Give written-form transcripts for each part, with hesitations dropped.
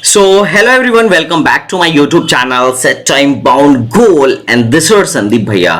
So, hello everyone, welcome back to my YouTube channel Set Time Bound Goal and this is Sandeep भैया।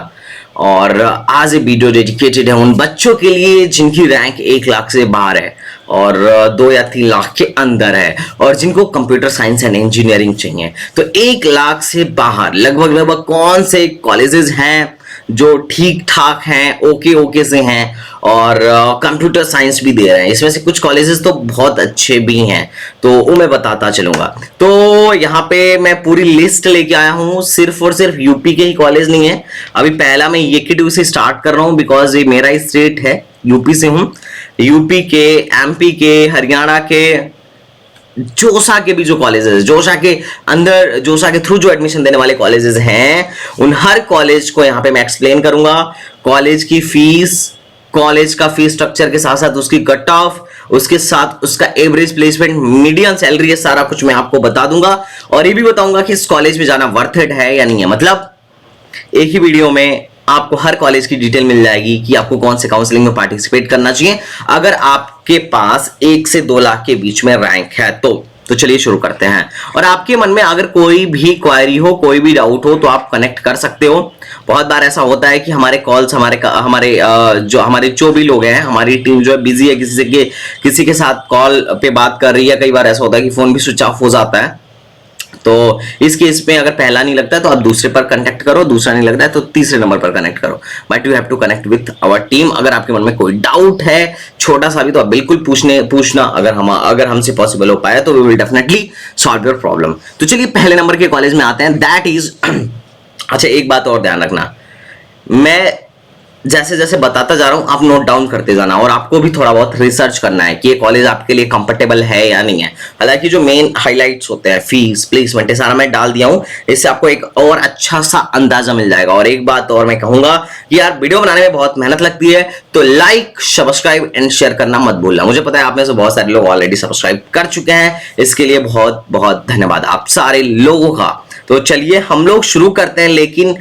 और आज ये video dedicated है उन बच्चों के लिए जिनकी रैंक 1 लाख से बाहर है और 2 या 3 लाख के अंदर है और जिनको कंप्यूटर साइंस एंड इंजीनियरिंग चाहिए। तो 1 लाख से बाहर लगभग कौन से कॉलेजेस हैं जो ठीक ठाक हैं, ओके से हैं और कंप्यूटर साइंस भी दे रहे हैं। इसमें से कुछ कॉलेजेस तो बहुत अच्छे भी हैं, तो वो मैं बताता चलूंगा। तो यहाँ पे मैं पूरी लिस्ट लेके आया हूँ, सिर्फ और सिर्फ यूपी के ही कॉलेज नहीं है। अभी पहला मैं ये से स्टार्ट कर रहा हूँ बिकॉज ये मेरा ही स्टेट है, यूपी से हूँ। यूपी के, एमपी के, हरियाणा के, जोसा के भी जो कॉलेजेस है, जोसा के थ्रू जो एडमिशन देने वाले कॉलेजेस हैं, उन हर कॉलेज को यहाँ पे मैं एक्सप्लेन करूंगा। कॉलेज की फीस, कॉलेज का फीस स्ट्रक्चर के साथ साथ उसकी कट ऑफ, उसके साथ उसका एवरेज प्लेसमेंट, मीडियन सैलरी है, सारा कुछ मैं आपको बता दूंगा। और ये भी बताऊंगा कि इस कॉलेज में जाना वर्थ इट है या नहीं है। मतलब एक ही वीडियो में आपको हर कॉलेज की डिटेल मिल जाएगी कि आपको कौन से काउंसलिंग में पार्टिसिपेट करना चाहिए अगर आपके पास 1 से 2 लाख के बीच में रैंक है तो चलिए शुरू करते हैं। और आपके मन में अगर कोई भी क्वायरी हो, कोई भी डाउट हो तो आप कनेक्ट कर सकते हो। बहुत बार ऐसा होता है कि हमारे कॉल्स हमारे जो भी लोग हैं, हमारी टीम जो है बिजी है, किसी के साथ कॉल पे बात कर रही है। कई बार ऐसा होता है कि फोन भी स्विच ऑफ हो जाता है। तो इस केस में अगर पहला नहीं लगता है तो आप दूसरे पर कनेक्ट करो, दूसरा नहीं लगता है तो तीसरे नंबर पर कनेक्ट करो। But you have to connect with our team. अगर आपके मन में कोई डाउट है, छोटा सा भी, तो आप बिल्कुल पूछना। अगर हमसे पॉसिबल हो पाए तो we will definitely solve your problem. तो चलिए पहले नंबर के कॉलेज में आते हैं, दैट इज अच्छा, एक बात और ध्यान रखना, मैं जैसे जैसे बताता जा रहा हूं आप नोट डाउन करते जाना और आपको भी थोड़ा बहुत रिसर्च करना है कि ये कॉलेज आपके लिए कंफर्टेबल है या नहीं है। हालांकि जो मेन हाइलाइट्स होते हैं, फीस, प्लेसमेंट, ये सारा मैं डाल दिया हूं, इससे आपको एक और अच्छा सा अंदाजा मिल जाएगा। और एक बात और मैं कहूंगा कि यार वीडियो बनाने में बहुत मेहनत लगती है, तो लाइक, सब्सक्राइब एंड शेयर करना मत भूलना। मुझे पता है आप में से बहुत सारे लोग ऑलरेडी सब्सक्राइब कर चुके हैं, इसके लिए बहुत बहुत धन्यवाद आप सारे लोगों का। तो चलिए हम लोग शुरू करते हैं, लेकिन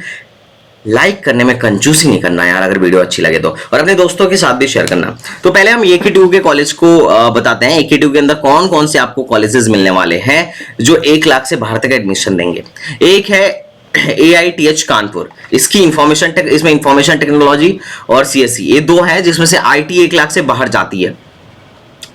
लाइक करने में कंजूसी नहीं करना यार, अगर वीडियो अच्छी लगे तो, और अपने दोस्तों के साथ भी शेयर करना। तो पहले हम AKTU के कॉलेज को बताते हैं। AKTU के अंदर कौन कौन से आपको कॉलेजेस मिलने वाले हैं जो 1 लाख से बाहर तक एडमिशन देंगे। एक है AITH कानपुर, इसमें इंफॉर्मेशन टेक्नोलॉजी और CSE, ये दो हैं जिसमें से IT 1 लाख से बाहर जाती है,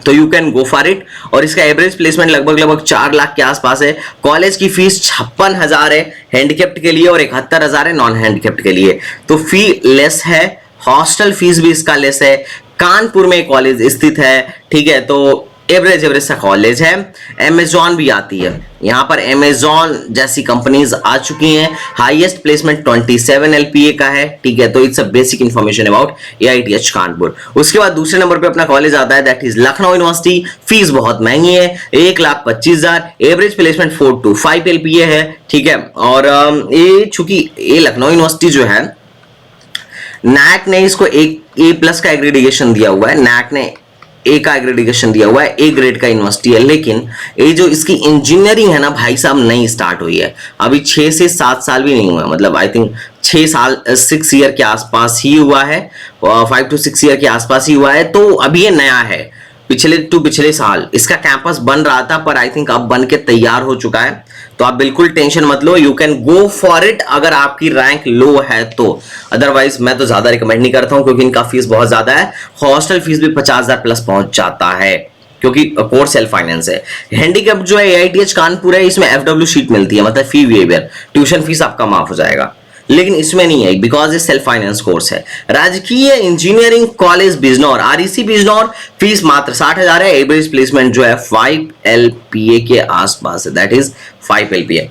तो you can go for it. और इसका एवरेज प्लेसमेंट लगभग 4 लाख के आसपास है। कॉलेज की फीस 56,000 है हैंडीकैप्ड के लिए और 71,000 है नॉन हैंडीकैप्ड के लिए, तो फी लेस है। हॉस्टल फीस भी इसका लेस है। कानपुर में कॉलेज स्थित है, ठीक है, तो एवरेज सा कॉलेज है। Amazon भी आती है यहाँ पर, Amazon जैसी कंपनीज आ चुकी हैं। हाईएस्ट प्लेसमेंट 27 LPA का है, ठीक है, तो it's a basic information about AITH Kanpur. उसके बाद दूसरे नंबर पे अपना कॉलेज आता है, that is Lucknow university. Fees बहुत महंगी है, 1,25,000। एवरेज प्लेसमेंट 4 to 5 LPA है, ठीक है। और ये चूंकि ये लखनऊ यूनिवर्सिटी जो है, NAC ने इसको A+ का एग्रेडिएशन दिया हुआ है, NAC ने A का एग्रेडिएशन दिया हुआ है, A ग्रेड का यूनिवर्सिटी है। लेकिन ये जो इसकी इंजीनियरिंग है ना भाई साहब, नई स्टार्ट हुई है, अभी 6 से 7 साल भी नहीं हुआ, मतलब आई थिंक 6 ईयर के आसपास ही हुआ है, 5 to 6 ईयर के आसपास ही हुआ है। तो अभी ये नया है, पिछले साल इसका कैंपस बन रहा था, पर आई थिंक अब बन के तैयार हो चुका है। तो आप बिल्कुल टेंशन मत लो, you can go for it अगर आपकी रैंक लो है तो। अदरवाइज मैं तो ज्यादा रिकमेंड नहीं करता हूं क्योंकि इनका फीस बहुत ज्यादा है। हॉस्टल फीस भी 50,000 प्लस पहुंच जाता है क्योंकि कोर्स सेल्फ फाइनेंस है। हैंडीकैप जो है AITH कानपुर है, इसमें FW शीट मिलती है, मतलब फी वेवर, ट्यूशन फीस आपका माफ हो जाएगा। लेकिन इसमें नहीं है बिकॉज ये सेल्फ फाइनेंस कोर्स है। राजकीय engineering college Bijnor, REC Bijnor, fees मात्र 60,000 है। एवरेज प्लेसमेंट जो है 5 LPA के आसपास है, दैट इज 5 LPA।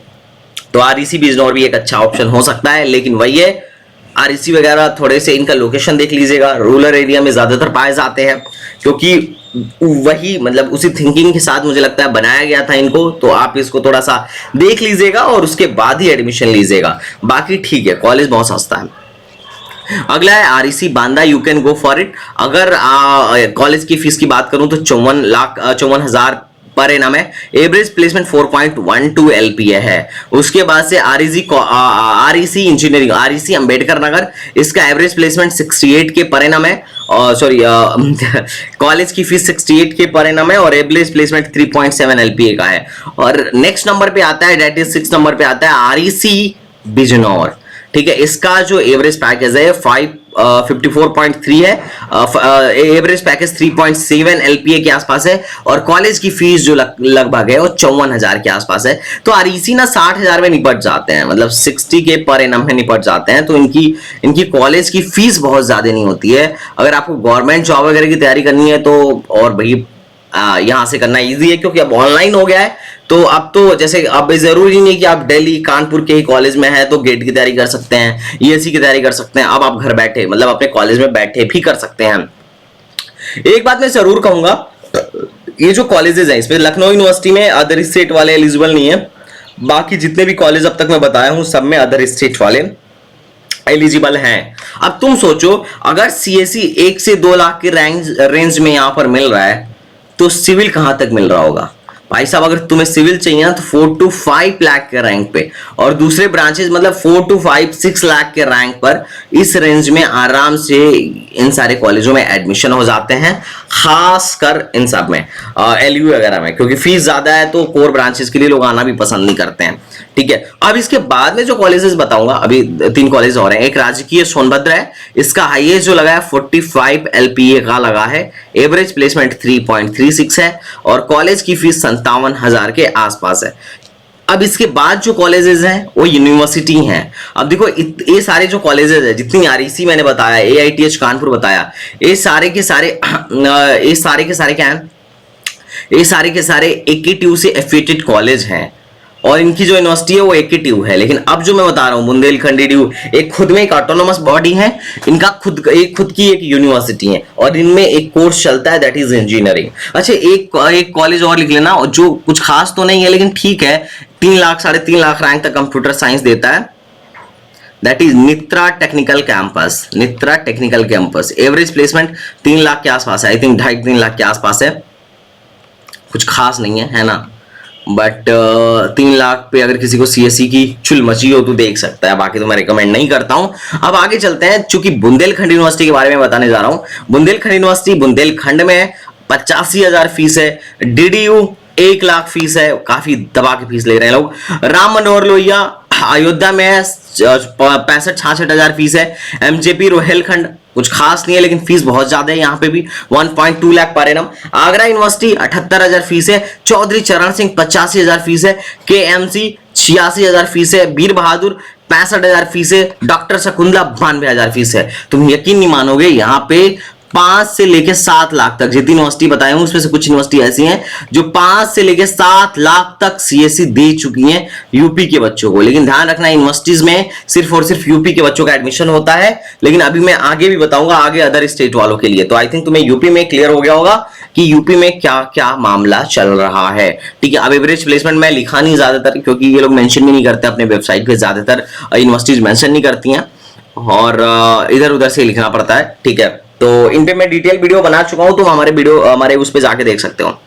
तो REC बिजनौर भी एक अच्छा ऑप्शन हो सकता है, लेकिन वही है, REC वगैरह थोड़े से इनका लोकेशन देख लीजिएगा, रूरल एरिया में ज्यादातर पाए जाते हैं, क्योंकि वही मतलब उसी थिंकिंग के साथ मुझे लगता है बनाया गया था इनको। तो आप इसको थोड़ा सा देख लीजिएगा और उसके बाद ही एडमिशन लीजिएगा। बाकी ठीक है, कॉलेज बहुत सस्ता है। अगला है REC Banda, you can go for it. अगर कॉलेज की फीस की बात करूं तो 54,000 पर एनम है। एवरेज प्लेसमेंट 4.12 LPA है। उसके बाद से REC engineering, REC Ambedkar Nagar, इसका एवरेज प्लेसमेंट 68 के पर एनम है सॉरी कॉलेज की फीस 68 के पर एनम है और एवरेज प्लेसमेंट 3.7 LPA का है। और नेक्स्ट नंबर पे आता है, डेट इज 6 नंबर पे आता है REC बिजनौर। ठीक है, इसका जो एवरेज पैकेज है 54.3 है, एवरेज पैकेज 3.7 LPA के आसपास है और कॉलेज की फीस जो लगभग है वो 54,000 के आसपास है। तो REC ना 60,000 में निपट जाते हैं, मतलब 60 के पर एनम में निपट जाते हैं। तो इनकी कॉलेज की फीस बहुत ज्यादा नहीं होती है। अगर आपको गवर्नमेंट जॉब वगैरह की तैयारी करनी है तो और भाई यहां से करना इजी है, क्योंकि अब ऑनलाइन हो गया है। तो अब तो जैसे अब जरूरी नहीं कि आप दिल्ली कानपुर के ही कॉलेज में हैं तो गेट की तैयारी कर सकते हैं, ESE की तैयारी कर सकते हैं। अब आप घर बैठे मतलब अपने कॉलेज में बैठे भी कर सकते हैं। एक बात मैं जरूर कहूंगा, ये जो कॉलेजेस हैं इसमें लखनऊ यूनिवर्सिटी में अदर स्टेट वाले एलिजिबल नहीं है। बाकी जितने भी कॉलेज अब तक मैं बताया हूं सब में अदर स्टेट वाले एलिजिबल हैं। अब तुम सोचो, अगर CSE 1 से 2 लाख के रेंज में यहां पर मिल रहा है तो सिविल कहां तक मिल रहा होगा भाई साहब। अगर तुम्हें सिविल चाहिए ना तो 4 to 5 लाख के रैंक पे, और दूसरे ब्रांचेस मतलब 4 to 5 6 लाख के रैंक पर इस रेंज में आराम से इन सारे कॉलेजों में एडमिशन हो जाते हैं, खासकर इन सब में LU वगैरह में, क्योंकि फीस ज्यादा है तो कोर ब्रांचेस के लिए लोग आना भी पसंद नहीं करते हैं। ठीक है, अब इसके बाद में जो कॉलेजेस बताऊंगा, अभी 3 कॉलेज और हैं। एक राजकीय सोनभद्र है, इसका हाईएस्ट जो लगा है 45 LPA का लगा है, एवरेज प्लेसमेंट 3.36 है और कॉलेज की फीस 57,000 के आसपास है। अब इसके बाद जो कॉलेजेस हैं वो यूनिवर्सिटी हैं। अब देखो ये सारे जो कॉलेजेस हैं, जितनी REC मैंने बताया, AITH कानपुर बताया, ये सारे के सारे क्या हैं, ये सारे के सारे AKTU से एफिलिएटेड कॉलेज हैं और इनकी जो यूनिवर्सिटी है वो AKTU है। लेकिन अब जो मैं बता रहा हूँ बुंदेलखंड EDU एक खुद में एक ऑटोनोमस बॉडी है, इनका खुद की एक यूनिवर्सिटी है और इनमें एक कोर्स चलता है दैट इज इंजीनियरिंग। अच्छा, एक कॉलेज और लिख लेना जो कुछ खास तो नहीं है लेकिन ठीक है, 3 लाख 3.5 लाख रैंक तक कंप्यूटर साइंस देता है, that is NITRA technical campus. NITRA technical campus average placement 3 lakh के आसपास है, आई थिंक 2.5-3 लाख के आसपास है, कुछ खास नहीं है ना। बट 3 लाख पे अगर किसी को CSE की चुल मची हो तो देख सकता है, बाकी तो मैं रिकमेंड नहीं करता हूं। अब आगे चलते हैं, चूंकि बुंदेलखंड यूनिवर्सिटी के बारे में बताने जा रहा हूं। बुंदेलखंड यूनिवर्सिटी बुंदेलखंड में 85,0000 फीस है, DDU 1 लाख फीस है, काफी दबा के फीस ले रहे हैं लोग। राम मनोहर लोहिया अयोध्या में 65-66,000 फीस है। MJP रोहेलखंड कुछ खास नहीं है लेकिन फीस बहुत ज्यादा है, यहाँ पे भी 1.2 lakh per annum. Agra university 78,000 fees है। चौधरी चरण सिंह 85,000 फीस है। KMC 86,000 फीस है। वीर बहादुर 65,000 फीस है। डॉक्टर शकुंतला 92,000 फीस है। तुम यकीन नहीं मानोगे, यहाँ पे 5 से लेके 7 लाख तक जितनी यूनिवर्सिटी बताई हूं उसमें से कुछ यूनिवर्सिटी ऐसी हैं जो 5 से लेके 7 लाख तक CSE दे चुकी हैं यूपी के बच्चों को। लेकिन ध्यान रखना, यूनिवर्सिटीज में सिर्फ और सिर्फ यूपी के बच्चों का एडमिशन होता है, लेकिन अभी मैं आगे भी बताऊंगा आगे अदर स्टेट वालों के लिए। तो आई थिंक तुम्हें यूपी में क्लियर हो गया होगा कि यूपी में क्या क्या मामला चल रहा है। ठीक है, अब एवरेज प्लेसमेंट मैं लिखा नहीं ज्यादातर, क्योंकि ये लोग मेंशन भी नहीं करते अपने वेबसाइट पे, ज्यादातर यूनिवर्सिटीज मेंशन नहीं करती हैं और इधर उधर से लिखना पड़ता है। ठीक है, तो इन पे मैं डिटेल वीडियो बना चुका हूं, तुम हमारे उस पे जाके देख सकते हो।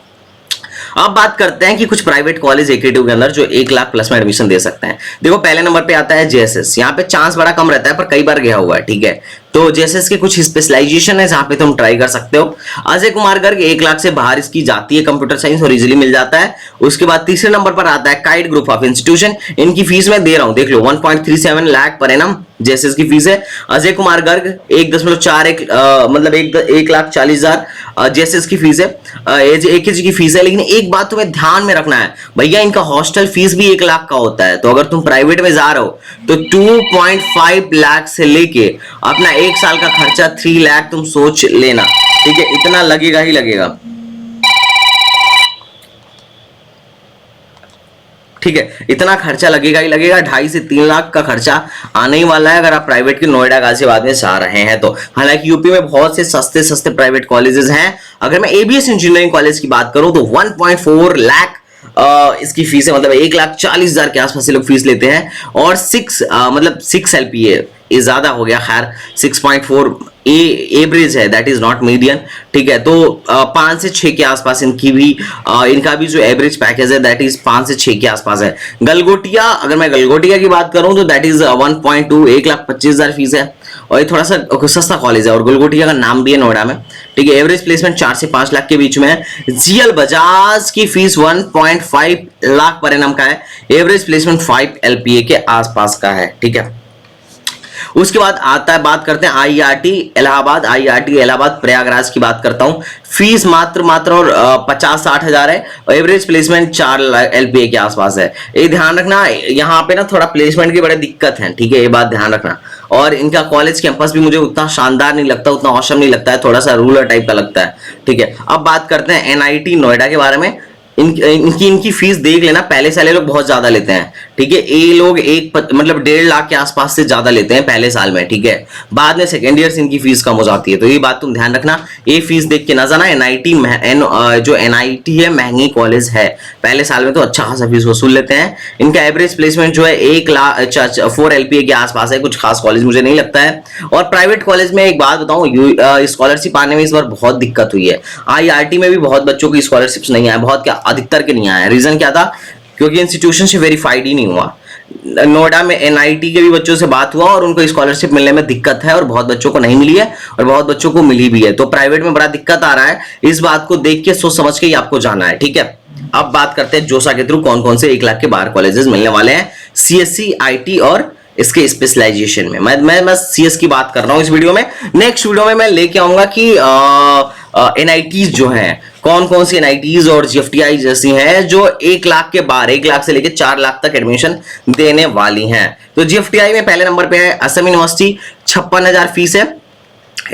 अब बात करते हैं कि कुछ प्राइवेट कॉलेज AKTU के अंदर जो 1 लाख प्लस में एडमिशन दे सकते हैं। देखो, पहले नंबर पे आता है JSS। यहाँ पे चांस बड़ा कम रहता है पर कई बार गया हुआ है। ठीक है, तो JSS के कुछ स्पेशलाइजेशन है जहां पे तुम ट्राई कर सकते हो। अजय कुमार गर्ग 1 लाख से बाहर इसकी जाती है कंप्यूटर साइंस और इजीली मिल जाता है। उसके बाद तीसरे नंबर पर आता है काइट ग्रुप ऑफ इंस्टीट्यूशन। इनकी फीस मैं दे रहा हूं, देख लो 1.37 लाख पर एनम JSS की फीस है। अजय कुमार गर्ग 1.41 मतलब 1,40,000 JSS की फीस है। AKG की फीस है। लेकिन एक बात तुम्हें ध्यान में रखना है भैया, इनका हॉस्टल फीस भी 1 लाख का होता है। तो अगर तुम प्राइवेट में जा रहे हो तो 2.5 लाख से लेके अपना 1 साल का खर्चा 3 लाख तुम सोच लेना। ठीक है, इतना लगेगा ही लगेगा। ठीक है, इतना खर्चा लगेगा ही लगेगा। 2.5 से 3 लाख का खर्चा आने ही वाला है अगर आप प्राइवेट के नोएडा गाजियाबाद में जा रहे हैं तो। हालांकि यूपी में बहुत से सस्ते सस्ते प्राइवेट कॉलेजेस हैं। अगर मैं ABS इंजीनियरिंग कॉलेज की बात करूं तो 1.4 लाख इसकी फीस है, मतलब 1,40,000 के आसपास लोग फीस लेते हैं। और 6 LPA ये ज्यादा हो गया, खैर 6.4 एवरेज है, दैट इज नॉट मीडियन। ठीक है, तो 5 से 6 के आसपास इनका भी जो एवरेज पैकेज है दैट इज 5 से 6 के आसपास है। गलगोटिया, अगर मैं गलगोटिया की बात करूं तो दैट इज 1.2 1,25,000 फीस है। और ये थोड़ा सा सस्ता कॉलेज है और गुलगोटिया का नाम भी है नोएडा में, ठीक है। एवरेज प्लेसमेंट 4 से 5 लाख के बीच में है। जीएल बजाज की फीस 1.5 लाख पर एनम का है। एवरेज प्लेसमेंट 5 LPA के आसपास का है, ठीक है। उसके बाद आता है, बात करते हैं आईआईटी इलाहाबाद। आईआईटी इलाहाबाद प्रयागराज की बात करता हूं। फीस मात्र और 50-60 हजार है और एवरेज प्लेसमेंट 4 LPA के आसपास है। ये ध्यान रखना, यहाँ पे ना थोड़ा प्लेसमेंट की बड़ी दिक्कत है, ठीक है, ये बात ध्यान रखना। और इनका कॉलेज कैंपस भी मुझे उतना शानदार नहीं लगता, उतना औसम नहीं लगता है, थोड़ा सा रूरल टाइप का लगता है, ठीक है। अब बात करते हैं एनआईटी नोएडा के बारे में। इनकी फीस देख लेना, पहले साल लोग बहुत ज्यादा लेते हैं, ठीक है। ये लोग मतलब 1.5 लाख के आसपास से ज्यादा लेते हैं पहले साल में, ठीक है। बाद में सेकेंड ईयर से इनकी फीस कम हो जाती है, तो ये बात तुम ध्यान रखना। ये फीस देख के ना जाना। एनआईटी जो एनआईटी है महंगी कॉलेज है, पहले साल में तो अच्छा खासा फीस वसूल लेते हैं। इनका एवरेज प्लेसमेंट जो है 1 लाख 4 LPA के आसपास है, कुछ खास कॉलेज मुझे नहीं लगता है। और प्राइवेट कॉलेज में एक बात बताऊं, स्कॉलरशिप आने में इस बार बहुत दिक्कत हुई है। आईआईटी में भी बहुत बच्चों की स्कॉलरशिप नहीं आए, बहुत क्या अधिकतर के नहीं आया। रीजन क्या था? क्योंकि इंस्टीट्यूशन से वेरीफाइड ही नहीं हुआ। नोएडा में एनआईटी के भी बच्चों से बात हुआ और उनको स्कॉलरशिप मिलने में दिक्कत है और बहुत बच्चों को नहीं मिली है और बहुत बच्चों को मिली भी है। तो प्राइवेट में बड़ा दिक्कत आ रहा है, इस बात को देख के सोच समझ के ही आपको जाना है, ठीक है। अब बात करते हैं जोसा के थ्रू कौन कौन से 1 लाख के बाहर कॉलेजेस मिलने वाले हैं। सीएससी, आईटी और इसके स्पेशलाइजेशन में। मैं सीएस की बात कर रहा हूं इस वीडियो में। नेक्स्ट वीडियो में मैं लेके आऊंगा कि एनआईटीज जो हैं, कौन कौन सी एनआईटीज और जीएफटीआई जैसी हैं जो 1 लाख के बाहर 1 लाख से लेकर 4 लाख तक एडमिशन देने वाली हैं। तो जीएफटीआई में पहले नंबर पे है असम यूनिवर्सिटी, 56,000 फीस है।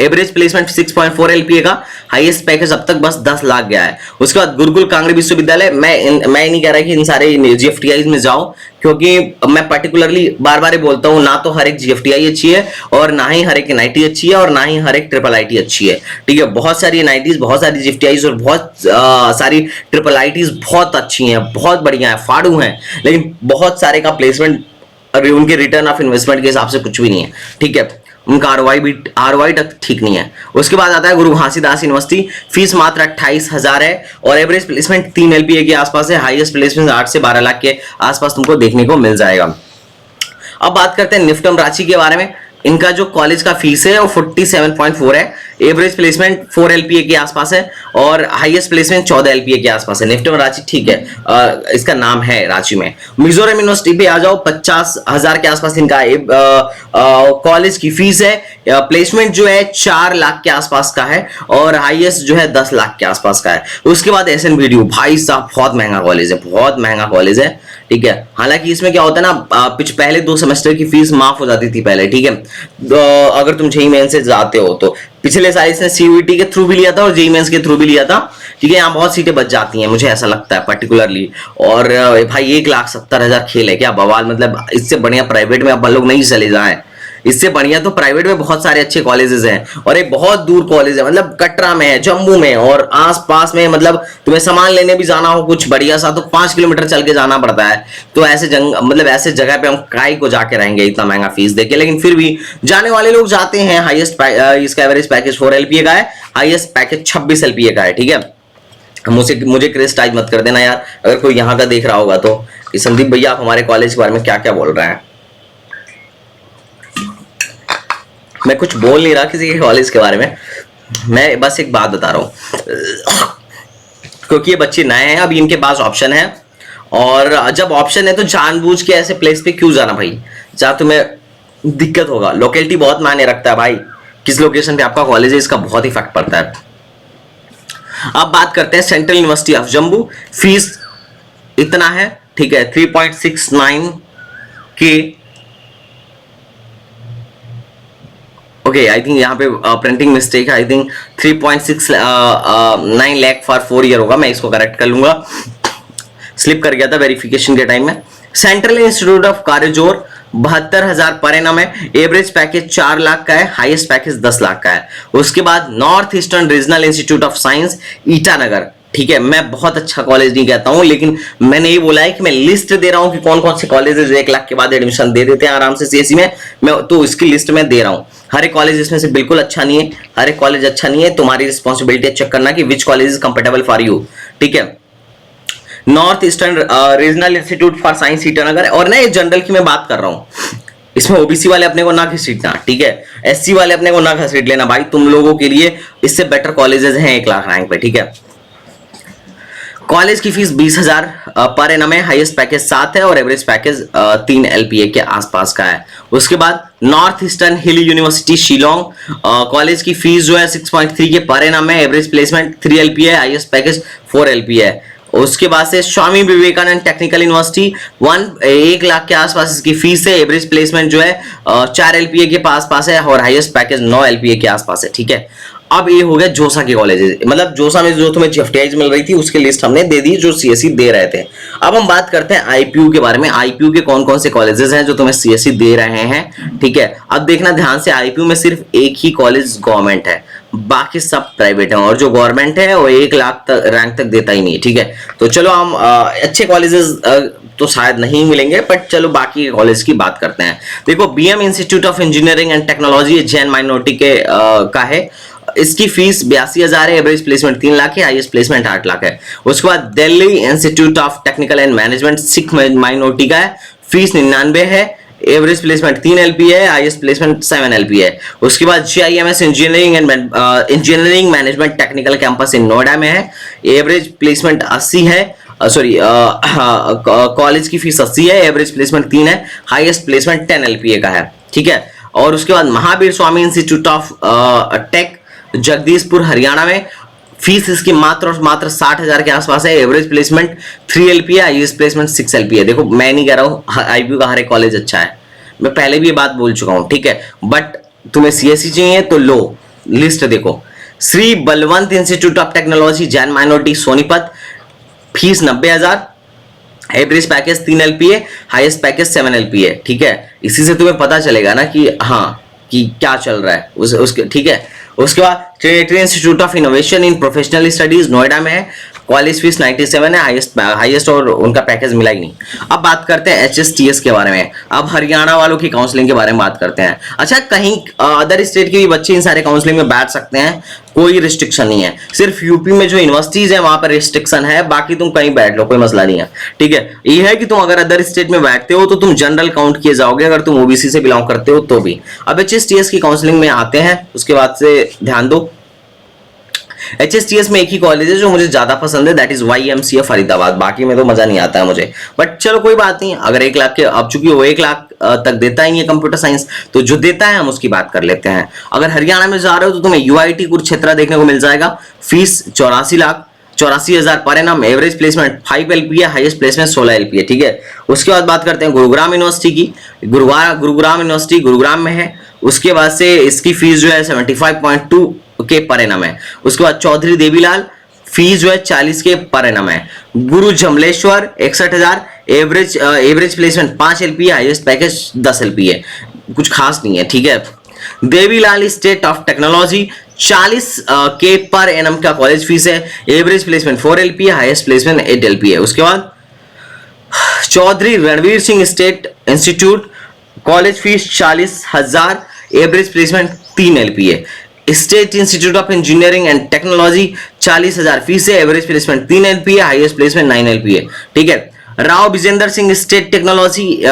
एवरेज प्लेसमेंट 6.4 LPA का, हाईएस्ट पैकेज अब तक बस 10 लाख गया है। उसके बाद गुरुकुल कांगड़ी विश्वविद्यालय। मैं नहीं कह रहा कि इन सारे जीएफटीआई में जाओ, क्योंकि मैं पर्टिकुलरली बार बार बोलता हूं, ना तो हर एक जीएफटीआई अच्छी है और ना ही हर एक एनआईटी अच्छी है और ना ही हर एक ट्रिपल आईटी अच्छी है, ठीक है। बहुत सारी एनआईटीज, बहुत सारी जीएफटीआई और बहुत सारी ट्रिपल आईटीज बहुत अच्छी हैं, बहुत बढ़िया है, फाड़ू हैं, लेकिन बहुत सारे का प्लेसमेंट उनके रिटर्न ऑफ इन्वेस्टमेंट के हिसाब से कुछ भी नहीं है, ठीक है। उनका आरओआई तक ठीक नहीं है। उसके बाद आता है गुरु घासीदास यूनिवर्सिटी। फीस मात्र 28,000 है और एवरेज प्लेसमेंट 3 LPA के आसपास है। हाईएस्ट प्लेसमेंट 8 से 12 लाख के आसपास तुमको देखने को मिल जाएगा। अब बात करते हैं निफ्टम रांची के बारे में। इनका जो कॉलेज का फीस है वो 47.4 है। एवरेज प्लेसमेंट 4 LPA के आसपास है और हाईएस्ट प्लेसमेंट 14 LPA के आसपास है। निफ्टम रांची, ठीक है, इसका नाम है रांची में। मिजोरम यूनिवर्सिटी पे आ जाओ, 50,000 के आसपास इनका कॉलेज की फीस है। प्लेसमेंट जो है 4 लाख के आसपास का है और हाईएस्ट जो है 10 लाख के आसपास का है। उसके बाद SNBDU, भाई साहब बहुत महंगा कॉलेज है, बहुत महंगा कॉलेज है, ठीक है। हालांकि इसमें क्या होता है ना, पहले 2 सेमेस्टर की फीस माफ हो जाती थी पहले, ठीक है। अगर तुम जेईई मेंस से जाते हो तो पिछले साल इसने सीयूईटी के थ्रू भी लिया था और जेईई मेंस के थ्रू भी लिया था, ठीक है। यहाँ बहुत सीटें बच जाती हैं, मुझे ऐसा लगता है पर्टिकुलरली। और भाई 1,70,000 खेल है क्या, बवाल। मतलब इससे बढ़िया प्राइवेट में अब लोग नहीं चले जाएं, इससे बढ़िया तो प्राइवेट में बहुत सारे अच्छे कॉलेजेस हैं और एक बहुत दूर कॉलेज है, मतलब कटरा में है, जम्मू में और आस पास में। मतलब तुम्हें सामान लेने भी जाना हो कुछ बढ़िया सा तो 5 किलोमीटर चल के जाना पड़ता है। तो ऐसे ऐसे जगह पे हम काय को जाके रहेंगे इतना महंगा फीस देके, लेकिन फिर भी जाने वाले लोग जाते हैं। हाईएस्ट इसका एवरेज पैकेज 4 LPA का है, हाईएस्ट पैकेज 26 LPA का है, ठीक है। मुझे क्रिटिसाइज मत कर देना यार, अगर कोई यहाँ का देख रहा होगा तो कि संदीप भैया आप हमारे कॉलेज के बारे में क्या क्या बोल रहे हैं। मैं कुछ बोल नहीं रहा किसी के कॉलेज के बारे में, मैं बस एक बात बता रहा हूं, क्योंकि ये बच्चे नए हैं, अभी इनके पास ऑप्शन है और जब ऑप्शन है तो जानबूझ के ऐसे प्लेस पे क्यों जाना भाई, जहां तुम्हें दिक्कत होगा। लोकेलिटी बहुत मायने रखता है भाई, किस लोकेशन पे आपका कॉलेज है इसका बहुत इफेक्ट पड़ता है। अब बात करते हैं central university of Jammu. Fees इतना है, ठीक है, 3.69 के। ओके, आई थिंक यहाँ पे प्रिंटिंग मिस्टेक है, I think 3.69 lakh for 4 year होगा, मैं इसको करेक्ट कर लूंगा, स्लिप कर गया था वेरिफिकेशन के टाइम में। Central institute of कारिजोर 72,000 per annum है। एवरेज पैकेज 4 लाख का है, हाईएस्ट पैकेज 10 लाख का है। उसके बाद north eastern regional institute of science Itanagar, ठीक है। मैं बहुत अच्छा कॉलेज नहीं कहता हूं, लेकिन मैंने ये बोला है कि मैं लिस्ट दे रहा हूं कि कौन कौन से कॉलेजेस 1 लाख के बाद एडमिशन दे देते हैं आराम से सीएससी में, मैं तो इसकी लिस्ट में दे रहा हूं। हर एक कॉलेज इसमें से बिल्कुल अच्छा नहीं है, हर एक कॉलेज अच्छा नहीं है। तुम्हारी रिस्पॉन्सिबिलिटी है चेक करना कि which college is comfortable for you, ठीक है। North eastern regional institute for science Itanagar, और ना ये जनरल की मैं बात कर रहा हूं, इसमें ओबीसी वाले अपने को ना घसीटना, ठीक है। SC वाले अपने को ना घसीट लेना भाई, तुम लोगों के लिए इससे बेटर कॉलेजेस हैं 1 लाख रैंक पे, ठीक है। कॉलेज की फीस 20,000 पर एनम है, हाईएस्ट पैकेज 7 है और एवरेज पैकेज 3 LPA के आसपास का है। उसके बाद नॉर्थ ईस्टर्न हिल यूनिवर्सिटी शिलोंग, कॉलेज की फीस जो है 6.3 के पर एनम है, एवरेज प्लेसमेंट 3 LPA है, हाईएस्ट पैकेज 4 LPA है। उसके बाद से स्वामी विवेकानंद टेक्निकल यूनिवर्सिटी 1 लाख के आसपास इसकी फीस है, एवरेज प्लेसमेंट जो है 4 LPA के पास है और हाईएस्ट पैकेज 9 LPA के आसपास है, ठीक है। अब ये हो गया जोसा के कॉलेजेस, मतलब जोसा में जो तुम्हें GFTIs मिल रही थी उसकी लिस्ट हमने दे दी जो CSE दे रहे थे। अब हम बात करते हैं IPU के बारे में, IPU के कौन कौन से कॉलेजेस हैं जो तुम्हें CSE दे रहे हैं, ठीक है। अब देखना ध्यान से, IPU में सिर्फ एक ही कॉलेज गवर्नमेंट है, बाकी सब प्राइवेट है और जो गवर्नमेंट है वो 1 लाख तक रैंक तक देता ही नहीं है, ठीक है। तो चलो हम अच्छे कॉलेजेस तो शायद नहीं मिलेंगे, बट चलो बाकी कॉलेज की बात करते हैं। देखो BM institute of engineering and technology Jain minority के का है, इसकी फीस 82,000 है, एवरेज प्लेसमेंट 3 लाख है, हाईएस्ट प्लेसमेंट 8 लाख है। उसके बाद Delhi institute of technical and management Sikh minority का है, फीस 99 है, एवरेज प्लेसमेंट 3 LPA है, हाईएस्ट प्लेसमेंट 7 LPA है। उसके बाद GIMS engineering management technical campus इन नोएडा में है, एवरेज प्लेसमेंट 80 है, सॉरी कॉलेज की फीस 80 है, एवरेज प्लेसमेंट 3 है, हाईएस्ट प्लेसमेंट 10 LPA का है, ठीक है। और उसके बाद Mahavir Swami institute of tech Jagdishpur Haryana में फीस इसकी मात्र और मात्र 60,000 के आसपास है, average placement 3 LPA, highest placement 6 LPA। देखो मैं नहीं कह रहा हूँ IPU का हर एक कॉलेज अच्छा है, मैं पहले भी ये बात बोल चुका हूँ, ठीक है। बट तुम्हें CSE चाहिए तो लो लिस्ट देखो, Shri Balwant institute of technology Jain minority Sonipat, fees 90,000, average package 3 LPA, highest package 7 LPA, ठीक है। इसी से तुम्हें पता चलेगा ना कि हाँ कि क्या चल रहा है उसके, ठीक है। उसके बाद Trinity institute of innovation in professional studies Noida में है, कॉलेज फीस 97 है, हाईएस्ट और उनका पैकेज मिला ही नहीं। अब बात करते हैं HSTS के बारे में, अब हरियाणा वालों की काउंसलिंग के बारे में बात करते हैं। अच्छा, कहीं अदर स्टेट के भी बच्चे इन सारे काउंसलिंग में बैठ सकते हैं, कोई रिस्ट्रिक्शन नहीं है, सिर्फ यूपी में जो यूनिवर्सिटीज है वहां पर रिस्ट्रिक्शन है, बाकी तुम कहीं बैठ लो कोई मसला नहीं है, ठीक है। ये है कि तुम अगर अदर स्टेट में बैठते हो तो तुम जनरल काउंट किए जाओगे, अगर तुम OBC से बिलोंग करते हो तो भी। अब HSTS की काउंसलिंग में आते हैं, उसके बाद से ध्यान दो। HSTS में एक ही कॉलेज है जो मुझे ज्यादा पसंद है, दैट इज YMCA फरीदाबाद, बाकी में तो मजा नहीं आता है मुझे, बट चलो कोई बात नहीं। अगर 1 लाख के, अब चूंकि वो 1 लाख तक देता ही है कंप्यूटर साइंस, तो जो देता है हम उसकी बात कर लेते हैं। अगर हरियाणा में जा रहे हो तो तुम्हें UIT कुरुक्षेत्र देखने को मिल जाएगा, fees 84,00,000 per annum, average placement 5 LPA, highest placement 16 LPA, ठीक है। उसके बाद बात करते हैं गुरुग्राम यूनिवर्सिटी की, गुरुग्राम यूनिवर्सिटी गुरुग्राम में है, उसके बाद से इसकी फीस जो है 75.2 के पर एनम है। उसके बाद चौधरी देवीलाल, फीस जो है 40 के पर एनम है। गुरु जमलेश्वर 61,000, average placement 5 LPA, highest package 10 LPA, कुछ खास नहीं है, ठीक है। देवीलाल स्टेट ऑफ टेक्नोलॉजी 40 के पर एनम का कॉलेज फीस है, average placement 4 LPA, highest placement 8 LPA। उसके बाद Chaudhary Ranvir Singh state institute, college fees 40,000, average placement 3 LPA। State institute of engineering and technology 40,000 fees है, average placement 3 LPA, highest placement 9 LPA, ठीक है। Rao Vijender Singh state technology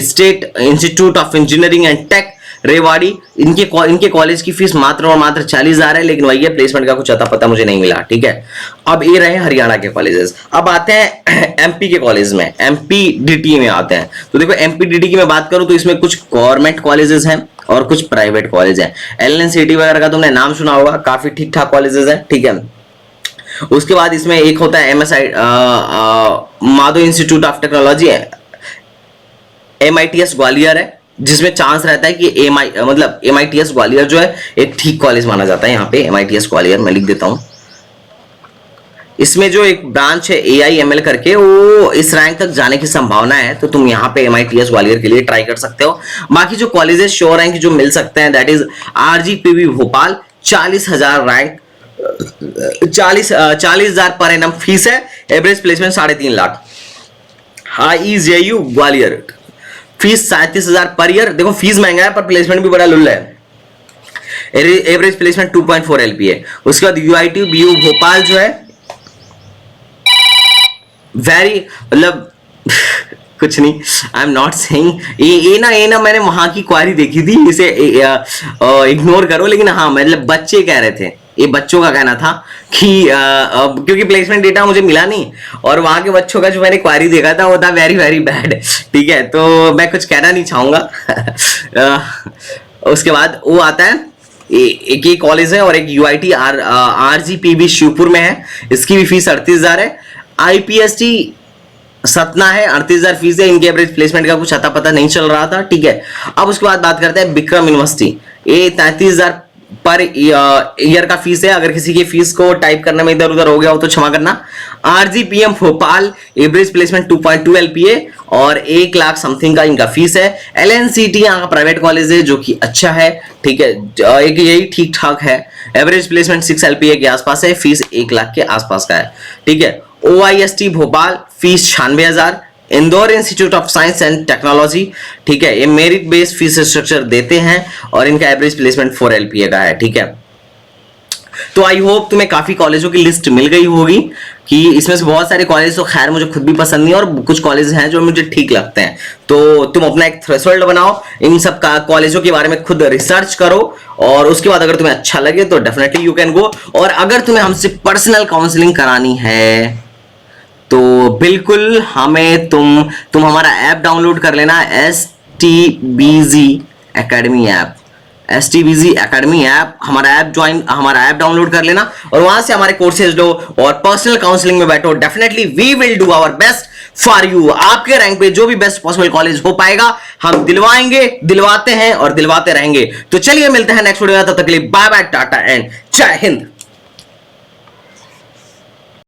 state institute of engineering and tech Rewari, इनके college की fees मात्र और मात्र 40,000 है, लेकिन वही है प्लेसमेंट का कुछ अता पता मुझे नहीं मिला, ठीक है। अब ये रहे हरियाणा के कॉलेजेस। अब आते हैं MP के कॉलेज में, MPDT में आते हैं। तो देखो MPDT की मैं बात करूं तो इसमें कुछ गवर्नमेंट कॉलेजेस हैं और कुछ प्राइवेट कॉलेज हैं। LNCT वगैरह का तुमने नाम सुना होगा, काफी ठीक ठाक कॉलेजेस हैं, ठीक है। उसके बाद इसमें एक होता है MSI Madhav institute of technology है, MITS ग्वालियर है, जिसमें चांस रहता है कि MITS ग्वालियर जो है एक ठीक कॉलेज माना जाता है। यहाँ पे MITS ग्वालियर मैं लिख देता हूँ। इसमें जो एक ब्रांच है AIML करके, वो इस रैंक तक जाने की संभावना है, तो तुम यहाँ पे MITS ग्वालियर के लिए ट्राई कर सकते हो। बाकी जो कॉलेजेस श्योर रैंक जो मिल सकते हैं, that is RGPV Bhopal 40,000 rank, 40,000 per annum fees है, average placement 3.5 lakh. IEJU Gwalior fees 37,000 per year. देखो फीस महंगा है पर प्लेसमेंट भी बड़ा लुल्ला है, एवरेज प्लेसमेंट 2.4 LPA। उसके बाद UITBU भोपाल जो है वेरी, मतलब कुछ नहीं, आई एम नॉट सेइंग ये ना मैंने वहां की क्वारी देखी थी, इसे इग्नोर करो। लेकिन हाँ मतलब बच्चे कह रहे थे, ये बच्चों का कहना था कि क्योंकि प्लेसमेंट डेटा मुझे मिला नहीं और वहां के बच्चों का जो मैंने क्वारी देखा था वो था वेरी वेरी बैड। ठीक है, तो मैं कुछ कहना नहीं चाहूंगा। उसके बाद वो आता है, एक ही कॉलेज है और एक यूआईटी आरजीपीबी शिवपुर में है, इसकी भी फीस 38,000 है। आईपीएसटी सतना है, 38,000 फीस है। इनके एवरेज प्लेसमेंट का कुछ अता पता नहीं चल रहा था। ठीक है, अब उसके बाद बात करते हैं विक्रम यूनिवर्सिटी, ये 33,000 पर ईयर का फीस है। अगर किसी की फीस को टाइप करने में इधर उधर हो गया हो तो क्षमा करना। आरजीपीएम भोपाल, एवरेज प्लेसमेंट 2.2 एलपीए और 1 लाख समथिंग का इनका फीस है। एलएनसीटी यहाँ का प्राइवेट कॉलेज है जो कि अच्छा है। ठीक है, एक यही ठीक ठाक है। एवरेज प्लेसमेंट 6 एलपीए के आसपास है, फीस 1 लाख के आसपास का है। ठीक है, OIST Bhopal, fees 96,000। Indore institute of science and technology, ठीक है, ये मेरिट बेस्ड फीस स्ट्रक्चर देते हैं और इनका एवरेज प्लेसमेंट 4 एलपीए का है। ठीक है, तो आई होप तुम्हें काफी कॉलेजों की लिस्ट मिल गई होगी कि इसमें से बहुत सारे कॉलेज तो खैर मुझे खुद भी पसंद नहीं और कुछ कॉलेज हैं जो मुझे ठीक लगते हैं। तो तुम अपना एक थ्रेशोल्ड बनाओ, इन सब का कॉलेजों के बारे में खुद रिसर्च करो और उसके बाद अगर तुम्हें अच्छा लगे तो डेफिनेटली यू कैन गो। और अगर तुम्हें हमसे पर्सनल काउंसलिंग करानी है तो बिल्कुल हमें तुम हमारा ऐप डाउनलोड कर लेना, STBZ academy app, STBZ academy app, हमारा ऐप डाउनलोड कर लेना और वहां से हमारे कोर्सेज लो और पर्सनल काउंसलिंग में बैठो। Definitely we will do our best for you. आपके रैंक पे जो भी बेस्ट पॉसिबल कॉलेज हो पाएगा हम दिलवाएंगे, दिलवाते हैं और दिलवाते रहेंगे। तो चलिए मिलते हैं नेक्स्ट वीडियो में, तब तक के लिए बाय बाय, टाटा एंड जय हिंद।